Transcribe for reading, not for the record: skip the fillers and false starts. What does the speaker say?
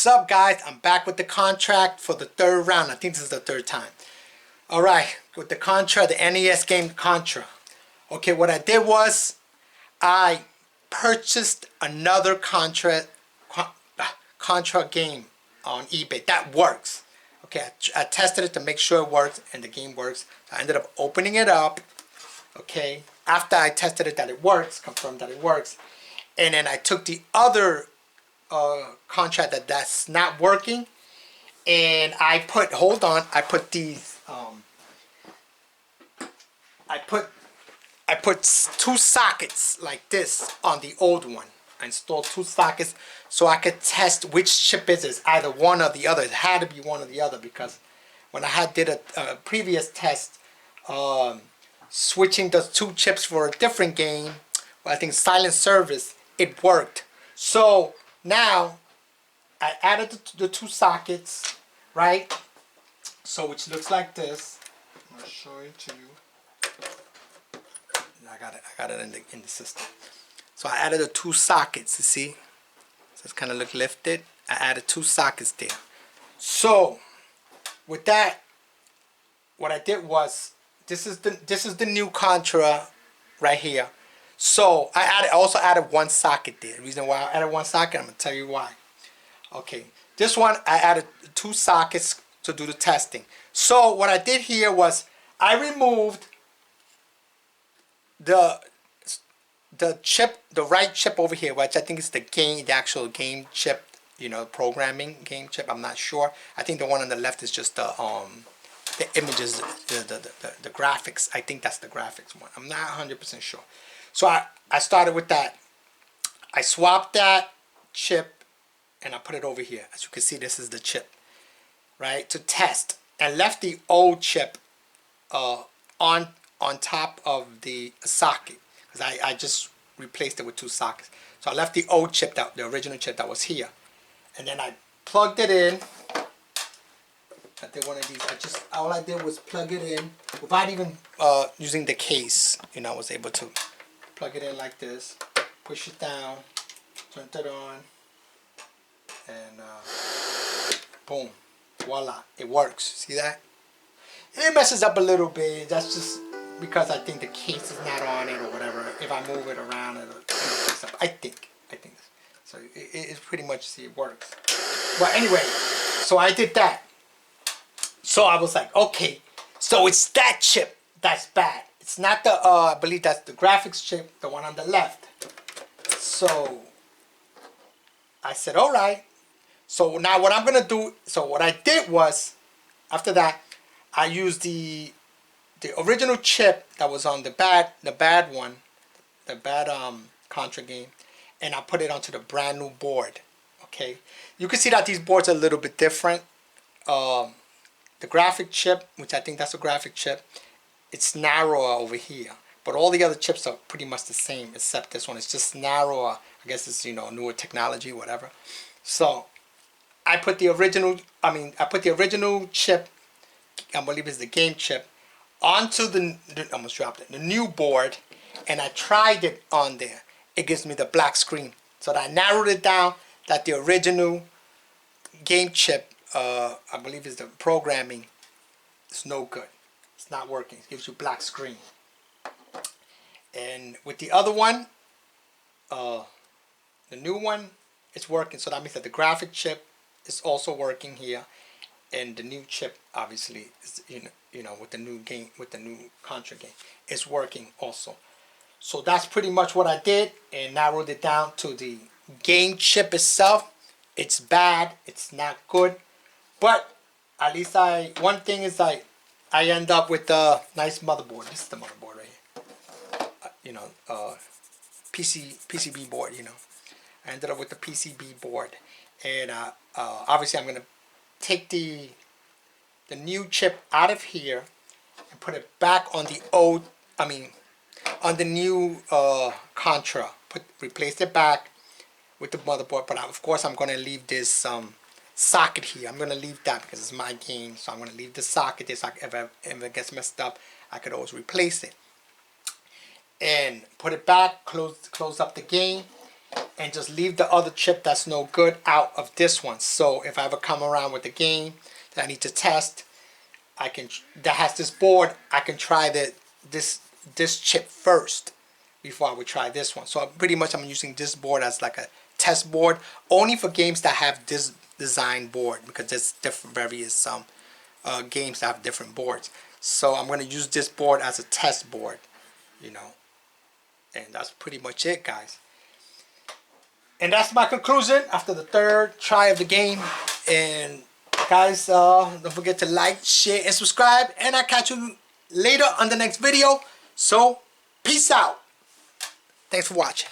What's up, guys? I'm back with the contract for the third round. I think this is the third time. Alright, with the Contra, the NES game Contra. Okay, what I did was I purchased another Contra game on eBay that works. Okay, I tested it to make sure it works and the game works. So I ended up opening it up. Okay, after I tested it that it works, confirmed that it works, and then I took the other contract that's not working, and I put these I put two sockets like this on the old one. I installed two sockets so I could test which chip is it, either one or the other. It had to be one or the other, because when I did a previous test switching the two chips for a different game, I think Silent Service, it worked. So now I added the two sockets, right? So which looks like this. I'm gonna show it to you. I got it in the system. So I added the two sockets. You see, so it's kind of look lifted. I added two sockets there. So with that, what I did was this is the new Contra right here. So I also added one socket there. The reason why I added one socket, I'm gonna tell you why. Okay, this one I added two sockets to do the testing. So what I did here was I removed the chip, the right chip over here, which I think is the actual game chip, you know, programming game chip. I'm not sure. I think the one on the left is just the images, the graphics. I think that's the graphics one. I'm not 100% sure. So I started with that. I swapped that chip and I put it over here. As you can see, this is the chip, right, to test, and left the old chip on top of the socket, because I just replaced it with two sockets. So I left the old chip, the original chip that was here, and then I plugged it in. I did one of these. All I did was plug it in without even using the case. You know, I was able to plug it in like this, push it down, turn it on, and boom, voila, it works. See that? It messes up a little bit. That's just because I think the case is not on it or whatever. If I move it around, it'll mess up. I think. So it's pretty much, see, it works. But anyway, so I did that. So I was like, okay, so it's that chip that's bad. It's not the, I believe that's the graphics chip, the one on the left. So I said, all right. So now what I'm gonna do, so what I did was, after that, I used the original chip that was on the bad one, the bad Contra game, and I put it onto the brand new board. Okay, you can see that these boards are a little bit different. The graphic chip, which I think that's a graphic chip, it's narrower over here, but all the other chips are pretty much the same, except this one is just narrower. I guess it's, you know, newer technology, whatever. So I put the original chip, I believe it's the game chip, onto the almost dropped it, the new board, and I tried it on there. It gives me the black screen. So that I narrowed it down that the original game chip, I believe is the programming, it's no good. It's not working. It gives you black screen. And with the other one, the new one, it's working. So that means that the graphic chip is also working here, and the new chip, obviously, is, you know, with the new game, with the new Contra game, is working also. So that's pretty much what I did, and narrowed it down to the game chip itself. It's bad. It's not good, but at least one thing is I end up with a nice motherboard. This is the motherboard right here. You know, PCB board. You know, I ended up with the PCB board, and obviously I'm gonna take the new chip out of here and put it back on the old. On the new Contra. Replace it back with the motherboard, but of course I'm gonna leave this socket here. I'm gonna leave that because it's my game, so I'm gonna leave the socket there, so if it gets messed up, I could always replace it. And put it back, close up the game, and just leave the other chip that's no good out of this one. So if I ever come around with a game that I need to test, I can, that has this board, I can try this chip first before I would try this one. So pretty much I'm using this board as like a test board only for games that have this design board, because there's different various games that have different boards. So I'm going to use this board as a test board, you know, and that's pretty much it, guys. And that's my conclusion after the third try of the game. And guys, don't forget to like, share, and subscribe, and I'll catch you later on the next video. So peace out. Thanks for watching.